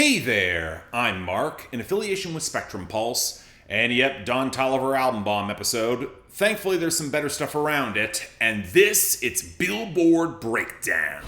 Hey there, I'm Mark, in affiliation with Spectrum Pulse, and yep, Don Toliver album bomb episode. Thankfully there's some better stuff around it, and it's Billboard BREAKDOwn.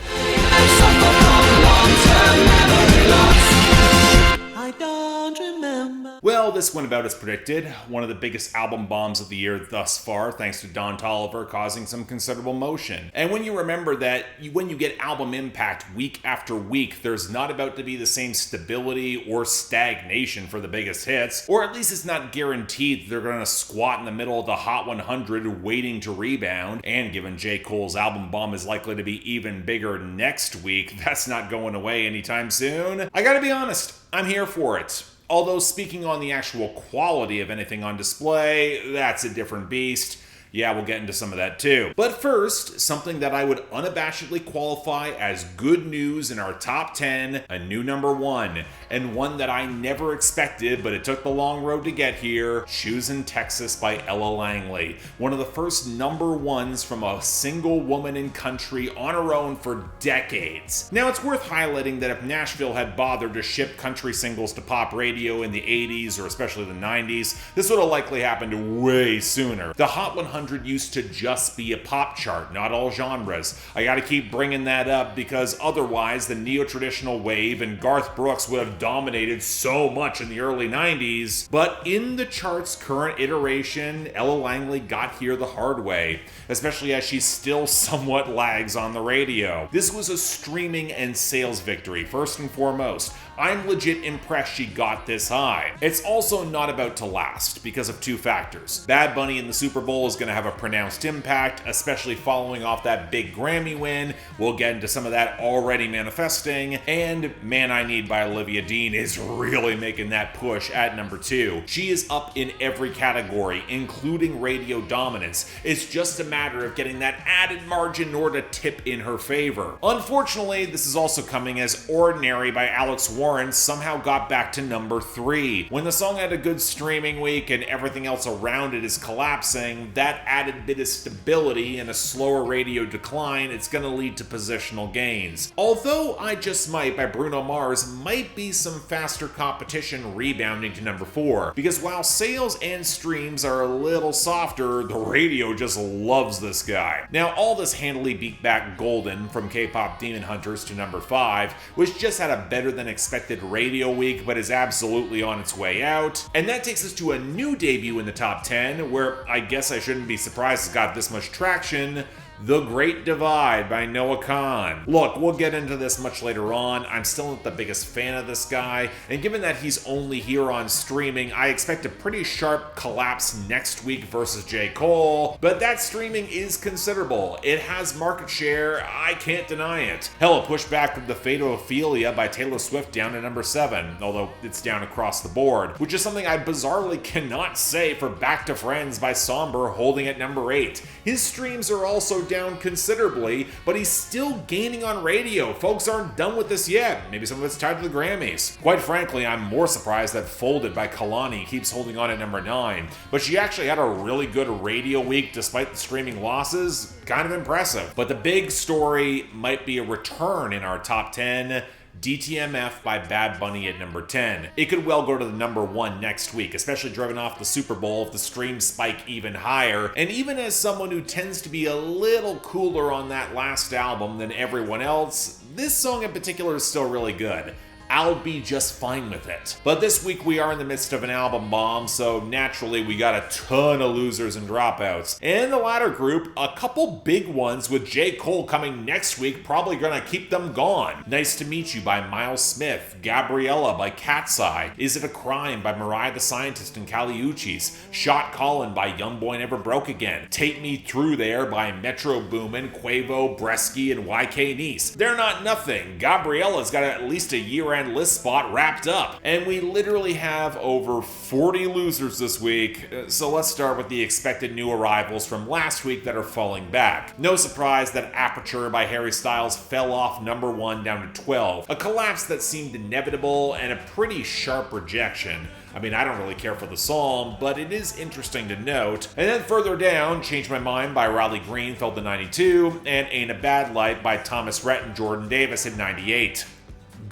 I don't remember. Well, this went about as predicted. One of the biggest album bombs of the year thus far, thanks to Don Toliver causing some considerable motion. And when you remember that when you get album impact week after week, there's not about to be the same stability or stagnation for the biggest hits, or at least it's not guaranteed that they're going to squat in the middle of the Hot 100 waiting to rebound. And given J. Cole's album bomb is likely to be even bigger next week, that's not going away anytime soon. I gotta be honest, I'm here for it. Although speaking on the actual quality of anything on display, that's a different beast. Yeah, we'll get into some of that too. But first, something that I would unabashedly qualify as good news in our top 10, a new number one, and one that I never expected, but it took the long road to get here, Shoes in Texas by Ella Langley. One of the first number ones from a single woman in country on her own for decades. Now, it's worth highlighting that if Nashville had bothered to ship country singles to pop radio in the 80s, or especially the 90s, this would have likely happened way sooner. The Hot 100 used to just be a pop chart, not all genres. I gotta keep bringing that up because otherwise the neo-traditional wave and Garth Brooks would have dominated so much in the early 90s. But in the chart's current iteration, Ella Langley got here the hard way, especially as she still somewhat lags on the radio. This was a streaming and sales victory, first and foremost. I'm legit impressed she got this high. It's also not about to last because of two factors. Bad Bunny in the Super Bowl is going to have a pronounced impact, especially following off that big Grammy win. We'll get into some of that already manifesting. And Man I Need by Olivia Dean is really making that push at number 2. She is up in every category, including radio dominance. It's just a matter of getting that added margin in order to tip in her favor. Unfortunately, this is also coming as Ordinary by Alex Warren somehow got back to number 3. When the song had a good streaming week and everything else around it is collapsing, that added bit of stability and a slower radio decline, it's going to lead to positional gains. Although I Just Might by Bruno Mars might be some faster competition rebounding to number 4, because while sales and streams are a little softer, the radio just loves this guy. Now, all this handily beat back Golden from K-Pop Demon Hunters to number 5, which just had a better than expected radio week, but is absolutely on its way out. And that takes us to a new debut in the top 10, where I guess I shouldn't be surprised it's got this much traction. The Great Divide by Noah Kahan. Look, we'll get into this much later on. I'm still not the biggest fan of this guy, and given that he's only here on streaming, I expect a pretty sharp collapse next week versus J. Cole, but that streaming is considerable. It has market share, I can't deny it. Hell, a pushback from The Fate of Ophelia by Taylor Swift down to number 7, although it's down across the board, which is something I bizarrely cannot say for Back to Friends by Somber holding at number 8. His streams are also down considerably, but he's still gaining on radio. Folks aren't done with this yet. Maybe some of it's tied to the Grammys. Quite frankly, I'm more surprised that Folded by Kalani keeps holding on at number 9, but she actually had a really good radio week despite the streaming losses. Kind of impressive. But the big story might be a return in our top 10. DTMF by Bad Bunny at number 10. It could well go to the number 1 next week, especially driven off the Super Bowl if the streams spike even higher. And even as someone who tends to be a little cooler on that last album than everyone else, this song in particular is still really good. I'll be just fine with it. But this week we are in the midst of an album bomb, so naturally we got a ton of losers and dropouts. And in the latter group, a couple big ones with J. Cole coming next week, probably gonna keep them gone. Nice to Meet You by Miles Smith, Gabriella by Cat's Eye, Is It a Crime by Mariah the Scientist and Kali Uchis, Shot Callin' by Youngboy Never Broke Again, Take Me Through There by Metro Boomin, Quavo, Bresky, and YK Nice. They're not nothing. Gabriella's got at least a year-end list spot wrapped up, and we literally have over 40 losers this week, so let's start with the expected new arrivals from last week that are falling back. No surprise that Aperture by Harry Styles fell off number 1 down to 12, a collapse that seemed inevitable and a pretty sharp rejection. I mean, I don't really care for the song, but it is interesting to note. And then further down, Change My Mind by Riley Green fell to 92, and Ain't a Bad Light by Thomas Rhett and Jordan Davis at 98.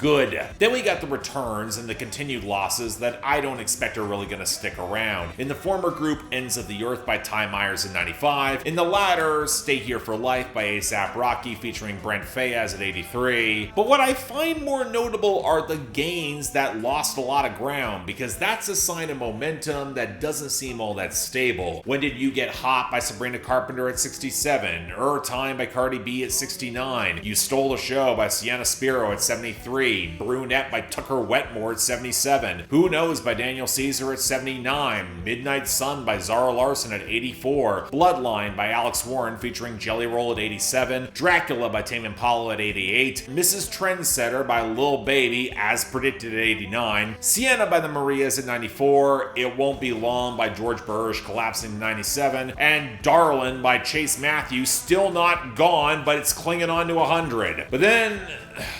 good. Then we got the returns and the continued losses that I don't expect are really going to stick around. In the former group, Ends of the Earth by Ty Myers in 95. In the latter, Stay Here for Life by A$AP Rocky featuring Brent Faiyaz at 83. But what I find more notable are the gains that lost a lot of ground, because that's a sign of momentum that doesn't seem all that stable. When Did You Get Hot by Sabrina Carpenter at 67. Time by Cardi B at 69. You Stole the Show by Sienna Spiro at 73. Brunette by Tucker Wetmore at 77. Who Knows by Daniel Caesar at 79. Midnight Sun by Zara Larsson at 84. Bloodline by Alex Warren featuring Jelly Roll at 87. Dracula by Tame Impala at 88. Mrs. Trendsetter by Lil Baby as predicted at 89. Sienna by the Marias at 94. It Won't Be Long by George Burrish collapsing to 97. And Darlin' by Chase Matthews, still not gone, but it's clinging on to 100. But then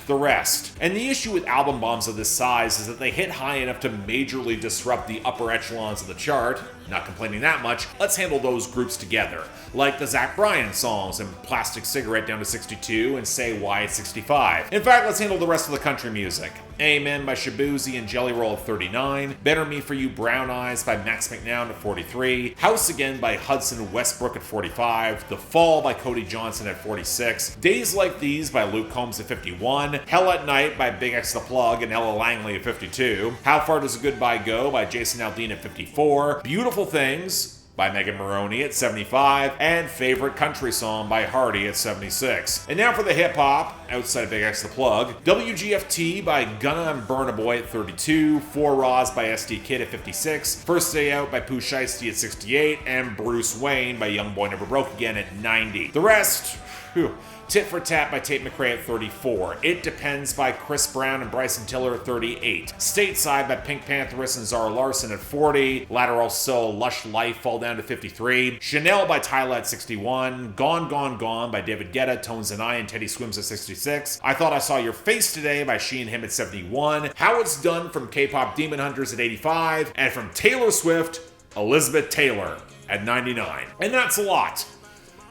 the rest. And the issue with album bombs of this size is that they hit high enough to majorly disrupt the upper echelons of the chart. Not complaining that much. Let's handle those groups together. Like the Zach Bryan songs and Plastic Cigarette down to 62 and Say Why at 65. In fact, let's handle the rest of the country music. Amen by Shabuzi and Jelly Roll at 39. Better Me For You Brown Eyes by Max McNown at 43. House Again by Hudson Westbrook at 45. The Fall by Cody Johnson at 46. Days Like These by Luke Combs at 51. Hell at Night by Big X The Plug and Ella Langley at 52. How Far Does a Goodbye Go by Jason Aldean at 54. Beautiful Things by Megan Maroney at 75, and Favorite Country Song by Hardy at 76. And now for the hip-hop, outside of Big X The Plug, WGFT by Gunna and Burna Boy at 32, Four Raws by SD Kid at 56, First Day Out by Pooh Shiesty at 68, and Bruce Wayne by Young Boy Never Broke Again at 90. The rest, whew. Tit for Tat by Tate McRae at 34. It Depends by Chris Brown and Bryson Tiller at 38. Stateside by Pink Pantheress and Zara Larsson at 40. Lateral Soul, Lush Life fall down to 53. Chanel by Tyla at 61. Gone, Gone, Gone by David Guetta, Tones and I, and Teddy Swims at 66. I Thought I Saw Your Face Today by She and Him at 71. How It's Done from K-Pop Demon Hunters at 85. And from Taylor Swift, Elizabeth Taylor at 99. And that's a lot.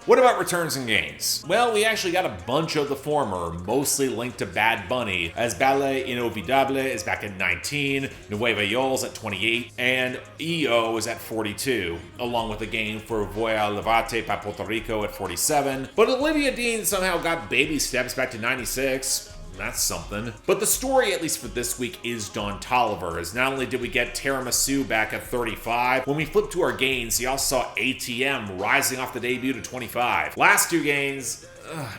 What about returns and gains? Well, we actually got a bunch of the former, mostly linked to Bad Bunny, as Ballet Inolvidable is back at 19, Nueva York at 28, and EO is at 42, along with a gain for Voy a Levarte by Puerto Rico at 47. But Olivia Dean somehow got baby steps back to 96. That's something. But the story, at least for this week, is Don Toliver, as not only did we get Tiramisu back at 35, when we flipped to our gains, you also saw ATM rising off the debut to 25. Last two gains,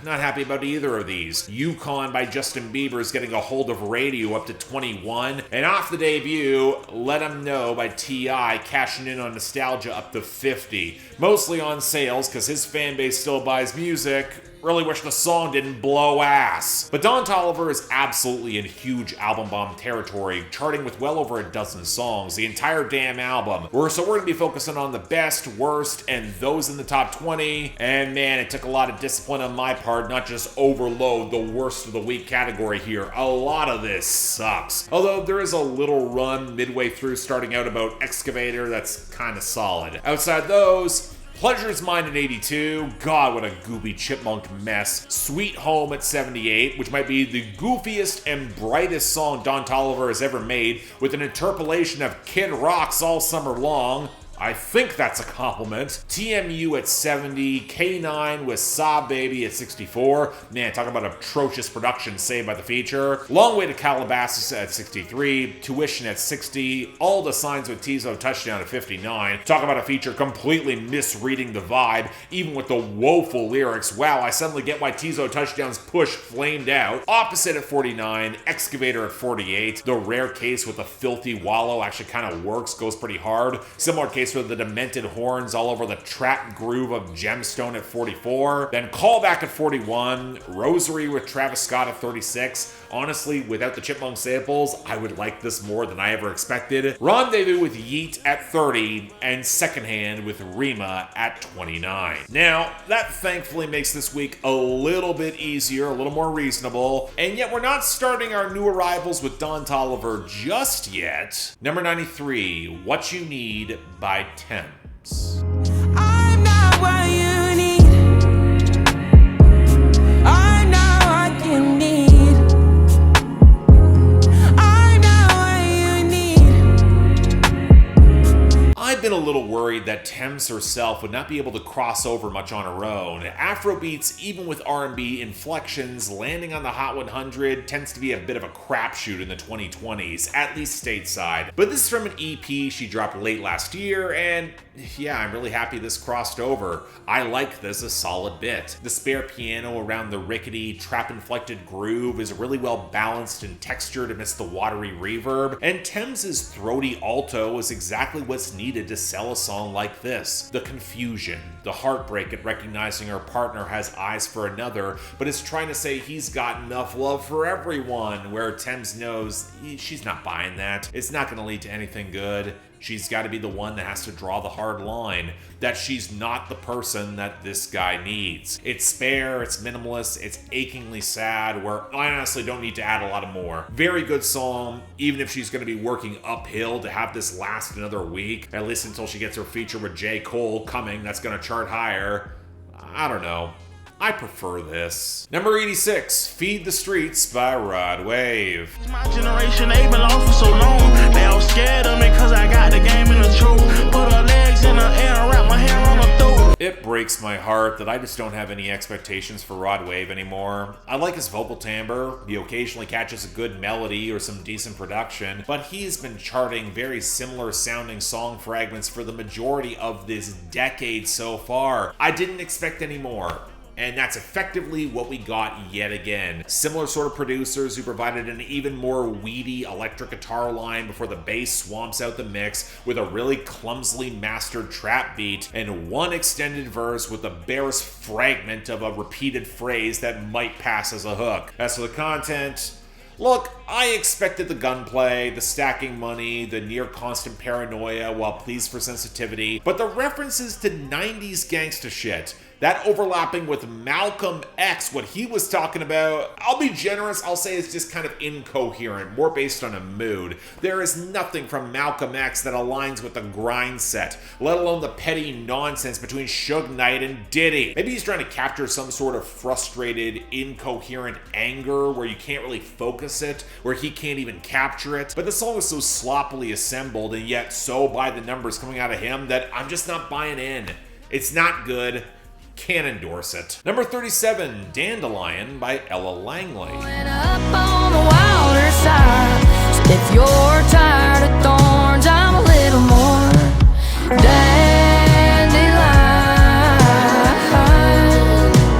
not happy about either of these. Yukon by Justin Bieber is getting a hold of radio up to 21, and off the debut, Let 'Em Know by T.I. cashing in on nostalgia up to 50. Mostly on sales, because his fan base still buys music. Really wish the song didn't blow ass. But Don Toliver is absolutely in huge album bomb territory, charting with well over a dozen songs, the entire damn album. So we're gonna be focusing on the best, worst, and those in the top 20. And man, it took a lot of discipline on my part, not just overload the worst of the week category here. A lot of this sucks. Although there is a little run midway through starting out about Excavator that's kind of solid. Outside those, Pleasure's Mine at 82, God what a goopy chipmunk mess. Sweet Home at 78, which might be the goofiest and brightest song Don Toliver has ever made, with an interpolation of Kid Rock's All Summer Long. I think that's a compliment. TMU at 70, K9 with SahBabii at 64. Man, talk about atrocious production saved by the feature. Long Way to Calabasas at 63, Tuition at 60, All the Signs with Teezo Touchdown at 59. Talk about a feature completely misreading the vibe, even with the woeful lyrics. Wow, I suddenly get why Teezo Touchdown's push flamed out. Opposite at 49, Excavator at 48. The Rare Case with the Filthy Wallow actually kind of works, goes pretty hard. Similar case with the Demented Horns all over the trap groove of Gemstone at 44. Then Callback at 41. Rosary with Travis Scott at 36. Honestly, without the chipmunk samples, I would like this more than I ever expected. Rendezvous with Yeat at 30. And Secondhand with Rema at 29. Now, that thankfully makes this week a little bit easier, a little more reasonable. And yet we're not starting our new arrivals with Don Toliver just yet. Number 93, What You Need by Tems. I'm not what you need. I'm not what you need. been a little worried that Tems herself would not be able to cross over much on her own. Afrobeats, even with R&B inflections, landing on the Hot 100 tends to be a bit of a crapshoot in the 2020s, at least stateside. But this is from an EP she dropped late last year, and yeah, I'm really happy this crossed over. I like this a solid bit. The spare piano around the rickety, trap-inflected groove is really well balanced and textured amidst the watery reverb, and Tems' throaty alto is exactly what's needed to sell a song like this. The confusion, the heartbreak at recognizing her partner has eyes for another, but is trying to say he's got enough love for everyone, where Tems knows she's not buying that. It's not going to lead to anything good. She's got to be the one that has to draw the hard line, that she's not the person that this guy needs. It's spare, it's minimalist, it's achingly sad, where I honestly don't need to add a lot more. Very good song, even if she's going to be working uphill to have this last another week, at least until she gets her feature with J. Cole coming, that's going to chart higher. I don't know. I prefer this. Number 86, Feed the Streets by Rod Wave. My generation, they been lost for so long. They all scared of me cause I got the game in the choke. Put her legs in the air and wrap my hair on her throat. It breaks my heart that I just don't have any expectations for Rod Wave anymore. I like his vocal timbre, he occasionally catches a good melody or some decent production, but he's been charting very similar sounding song fragments for the majority of this decade so far. I didn't expect any more. And that's effectively what we got yet again. Similar sort of producers who provided an even more weedy electric guitar line before the bass swamps out the mix with a really clumsily mastered trap beat and one extended verse with the barest fragment of a repeated phrase that might pass as a hook. As for the content, look, I expected the gunplay, the stacking money, the near constant paranoia while pleased for sensitivity, but the references to 90s gangsta shit, that overlapping with Malcolm X, what he was talking about, I'll be generous, I'll say it's just kind of incoherent, more based on a mood. There is nothing from Malcolm X that aligns with the grind set, let alone the petty nonsense between Suge Knight and Diddy. Maybe he's trying to capture some sort of frustrated, incoherent anger where you can't really focus it, where he can't even capture it. But the song is so sloppily assembled and yet so by the numbers coming out of him that I'm just not buying in. It's not good. Can't endorse it. Number 37, Dandelion by Ella Langley. Up on the wilder side. So if you're tired of thorns, I'm a little more dandelion.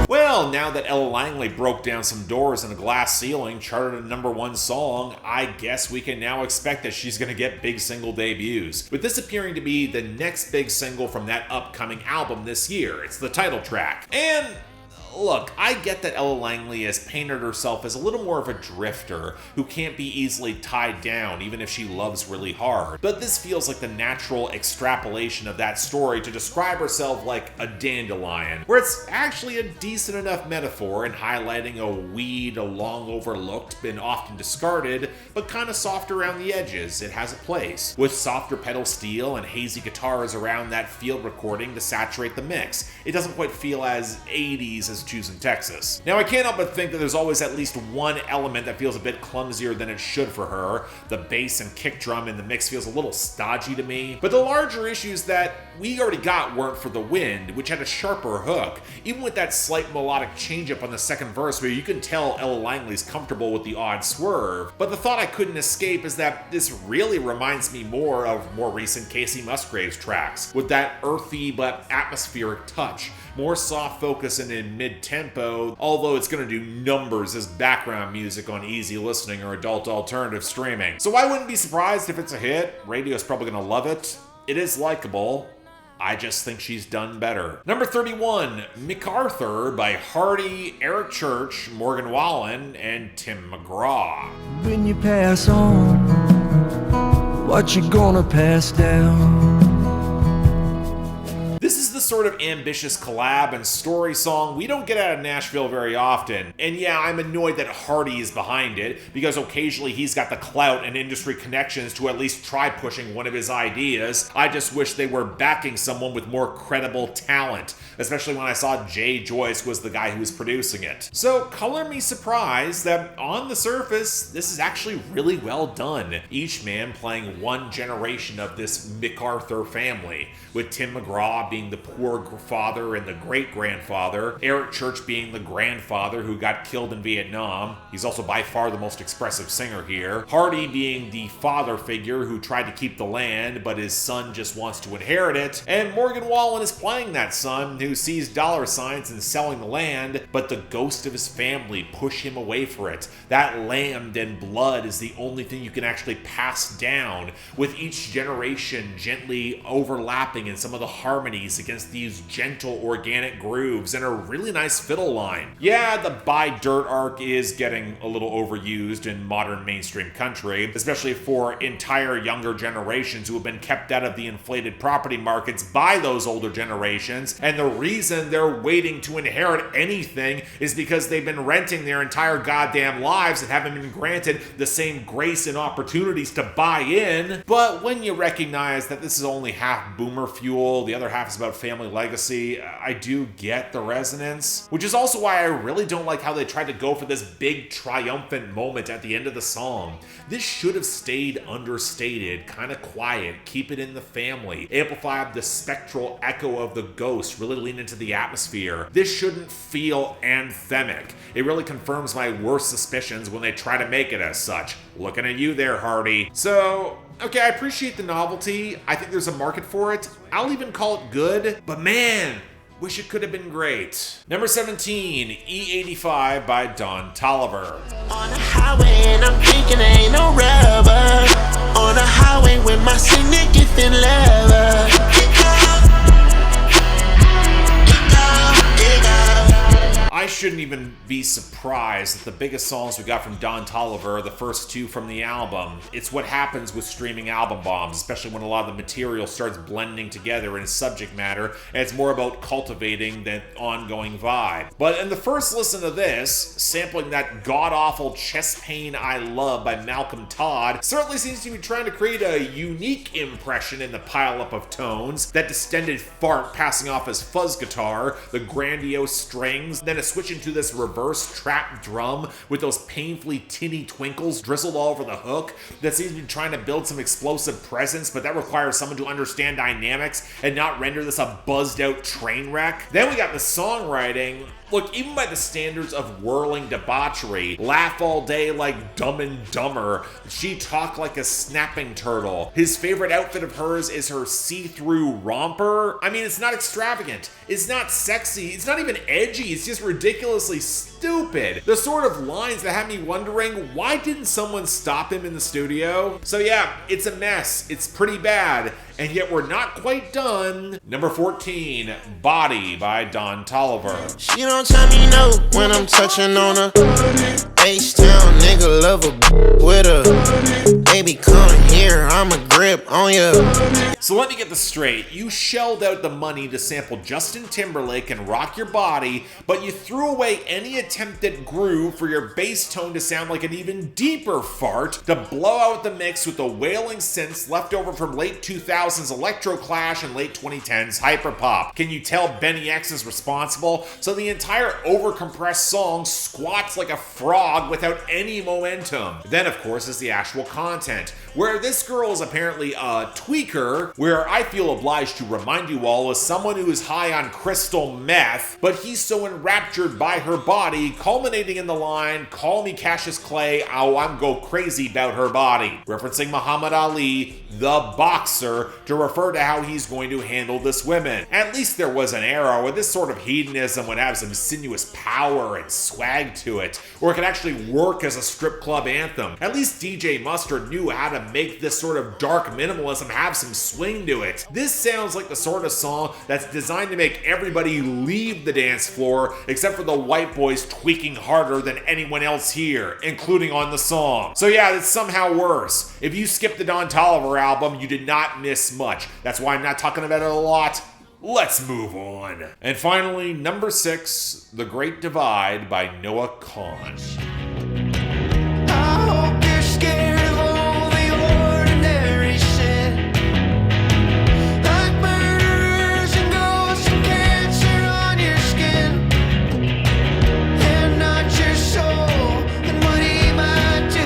Well, now that Ella Langley broke down some doors and a glass ceiling, charted a #1 song, I guess we can now expect that she's gonna get big single debuts, with this appearing to be the next big single from that upcoming album this year. It's the title track. And look, I get that Ella Langley has painted herself as a little more of a drifter who can't be easily tied down even if she loves really hard. But this feels like the natural extrapolation of that story to describe herself like a dandelion, where it's actually a decent enough metaphor in highlighting a weed long overlooked, been often discarded, but kind of soft around the edges. It has a place, with softer pedal steel and hazy guitars around that field recording to saturate the mix. It doesn't quite feel as 80s as choosing Texas. Now, I can't help but think that there's always at least one element that feels a bit clumsier than it should for her. The bass and kick drum in the mix feels a little stodgy to me. But the larger issues that we already got weren't for the wind, which had a sharper hook. Even with that slight melodic change-up on the second verse where you can tell Ella Langley's comfortable with the odd swerve. But the thought I couldn't escape is that this really reminds me more of more recent Casey Musgraves tracks, with that earthy but atmospheric touch. More soft focus and in mid-tempo, although it's going to do numbers as background music on easy listening or adult alternative streaming. So I wouldn't be surprised if it's a hit. Radio's probably going to love it. It is likable. I just think she's done better. Number 31, McArthur by Hardy, Eric Church, Morgan Wallen, and Tim McGraw. When you pass on, what you gonna pass down? This is the sort of ambitious collab and story song we don't get out of Nashville very often. And yeah, I'm annoyed that Hardy is behind it, because occasionally he's got the clout and industry connections to at least try pushing one of his ideas. I just wish they were backing someone with more credible talent, especially when I saw Jay Joyce was the guy who was producing it. So color me surprised that on the surface, this is actually really well done. Each man playing one generation of this McArthur family, with Tim McGraw being the poor father and the great-grandfather, Eric Church being the grandfather who got killed in Vietnam. He's also by far the most expressive singer here. Hardy being the father figure who tried to keep the land, but his son just wants to inherit it. And Morgan Wallen is playing that son who sees dollar signs and selling the land, but the ghost of his family push him away for it. That land and blood is the only thing you can actually pass down, with each generation gently overlapping in some of the harmonies against these gentle organic grooves and a really nice fiddle line. Yeah, the buy dirt arc is getting a little overused in modern mainstream country, especially for entire younger generations who have been kept out of the inflated property markets by those older generations, and the reason they're waiting to inherit anything is because they've been renting their entire goddamn lives and haven't been granted the same grace and opportunities to buy in. But when you recognize that this is only half boomer fuel, the other half is about family legacy, I do get the resonance. Which is also why I really don't like how they tried to go for this big triumphant moment at the end of the song. This should have stayed understated, kind of quiet, keep it in the family, amplify the spectral echo of the ghost, really lean into the atmosphere. This shouldn't feel anthemic. It really confirms my worst suspicions when they try to make it as such. Looking at you there, Hardy. So, okay, I appreciate the novelty. I think there's a market for it. I'll even call it good, but man, wish it could have been great. Number 17, E85 by Don Toliver. On the highway and I'm thinking ain't no rubber. On the highway with my significant lover. I shouldn't even be surprised that the biggest songs we got from Don Toliver are the first two from the album. It's what happens with streaming album bombs, especially when a lot of the material starts blending together in subject matter, and it's more about cultivating that ongoing vibe. But in the first listen to this, sampling that god-awful Chest Pain I Love by Malcolm Todd certainly seems to be trying to create a unique impression in the pileup of tones, that distended fart passing off as fuzz guitar, the grandiose strings, then a switch into this reverse trap drum with those painfully tinny twinkles drizzled all over the hook that seems to be trying to build some explosive presence, but that requires someone to understand dynamics and not render this a buzzed out train wreck. Then we got the songwriting. Look, even by the standards of whirling debauchery, laugh all day like Dumb and Dumber, she talk like a snapping turtle. His favorite outfit of hers is her see-through romper. I mean, it's not extravagant, it's not sexy, it's not even edgy, it's just ridiculously stupid. The sort of lines that have me wondering, why didn't someone stop him in the studio? So yeah, it's a mess, it's pretty bad, and yet we're not quite done. Number 14, Body by Don Toliver. She don't tell me no when I'm touching on her. H-Town nigga love a with her. Baby come here, I'm a grip on ya. So let me get this straight. You shelled out the money to sample Justin Timberlake and Rock Your Body, but you threw away any attempt at groove for your bass tone to sound like an even deeper fart, to blow out the mix with the wailing synths left over from late 2000s electroclash and late 2010s hyperpop. Can you tell Benny X is responsible? So the entire overcompressed song squats like a frog without any momentum. Then of course is the actual content, where this girl is apparently a tweaker, where I feel obliged to remind you all as someone who is high on crystal meth, but he's so enraptured by her body, culminating in the line, "Call me Cassius Clay, oh I'm go crazy about her body," referencing Muhammad Ali, the boxer, to refer to how he's going to handle this woman. At least there was an era where this sort of hedonism would have some sinuous power and swag to it, or it could actually work as a strip club anthem. At least DJ Mustard knew how to make this sort of dark minimalism have some swing to it. This sounds like the sort of song that's designed to make everybody leave the dance floor, except for the white boys tweaking harder than anyone else here, including on the song. So yeah, it's somehow worse. If you skipped the Don Toliver album, you did not miss much. That's why I'm not talking about it a lot. let's move on. And finally, number 6, The Great Divide by Noah Kahan. I hope you're scared of all the ordinary shit, like murderers and ghosts and cancer on your skin, and not your soul and what he might do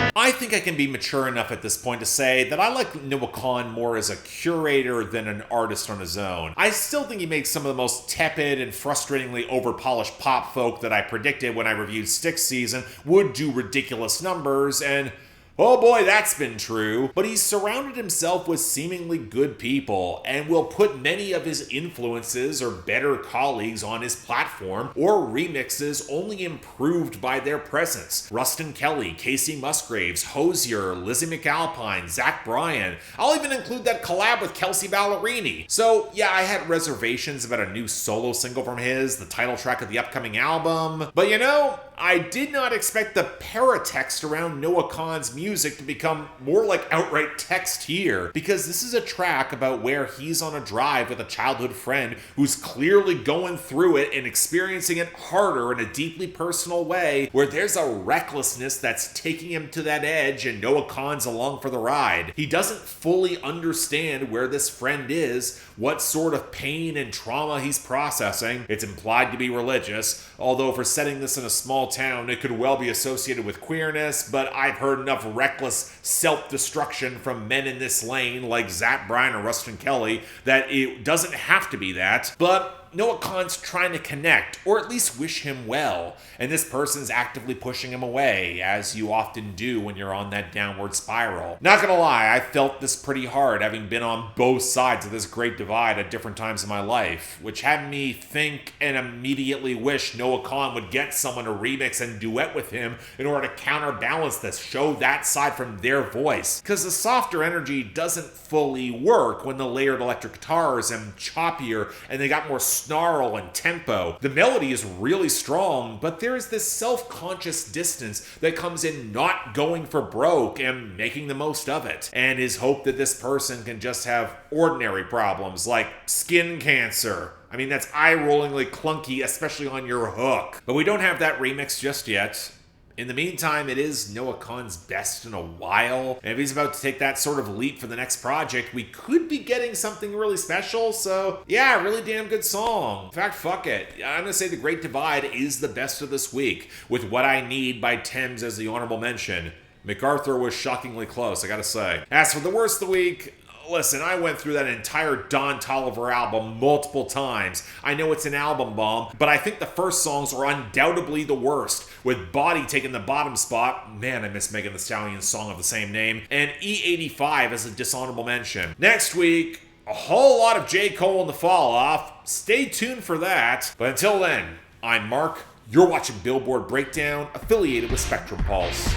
with. I think I can be mature enough at this point to say that I like Noah Kahan more as a curator than an artist on his own. I still think he makes some of the most tepid and frustratingly overpolished pop folk that I predicted when I reviewed Styx Season would do ridiculous numbers, and oh boy, that's been true. But he's surrounded himself with seemingly good people and will put many of his influences or better colleagues on his platform, or remixes only improved by their presence. Rustin Kelly, Casey Musgraves, Hosier, Lizzie McAlpine, Zach Bryan. I'll even include that collab with Kelsey Ballerini. So yeah, I had reservations about a new solo single from his, the title track of the upcoming album. But you know, I did not expect the paratext around Noah Kahan's music to become more like outright text here, because this is a track about where he's on a drive with a childhood friend who's clearly going through it and experiencing it harder in a deeply personal way, where there's a recklessness that's taking him to that edge and Noah Kahan's along for the ride. He doesn't fully understand where this friend is, what sort of pain and trauma he's processing. It's implied to be religious, although for setting this in a small town, it could well be associated with queerness, but I've heard enough reckless self-destruction from men in this lane like Zach Bryan or Rustin Kelly that it doesn't have to be that. But Noah Kahan's trying to connect, or at least wish him well, and this person's actively pushing him away, as you often do when you're on that downward spiral. Not gonna lie, I felt this pretty hard, having been on both sides of this great divide at different times in my life, which had me think and immediately wish Noah Kahan would get someone to remix and duet with him in order to counterbalance this, show that side from their voice. Because the softer energy doesn't fully work when the layered electric guitars and choppier, and they got more snarl and tempo. The melody is really strong, but there is this self-conscious distance that comes in not going for broke and making the most of it, and his hope that this person can just have ordinary problems like skin cancer. I mean, that's eye-rollingly clunky, especially on your hook. But we don't have that remix just yet. In the meantime, it is Noah Kahan's best in a while, and if he's about to take that sort of leap for the next project, we could be getting something really special, so yeah, really damn good song. In fact, fuck it. I'm gonna say The Great Divide is the best of this week, with What I Need by Tems as the honorable mention. McArthur was shockingly close, I gotta say. As for the worst of the week, listen, I went through that entire Don Toliver album multiple times. I know it's an album bomb, but I think the first songs are undoubtedly the worst, with Body taking the bottom spot, man I miss Megan Thee Stallion's song of the same name, and E85 as a dishonorable mention. Next week, a whole lot of J. Cole and the Fall Off. Stay tuned for that. But until then, I'm Mark, you're watching Billboard Breakdown, affiliated with Spectrum Pulse,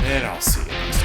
and I'll see you next week.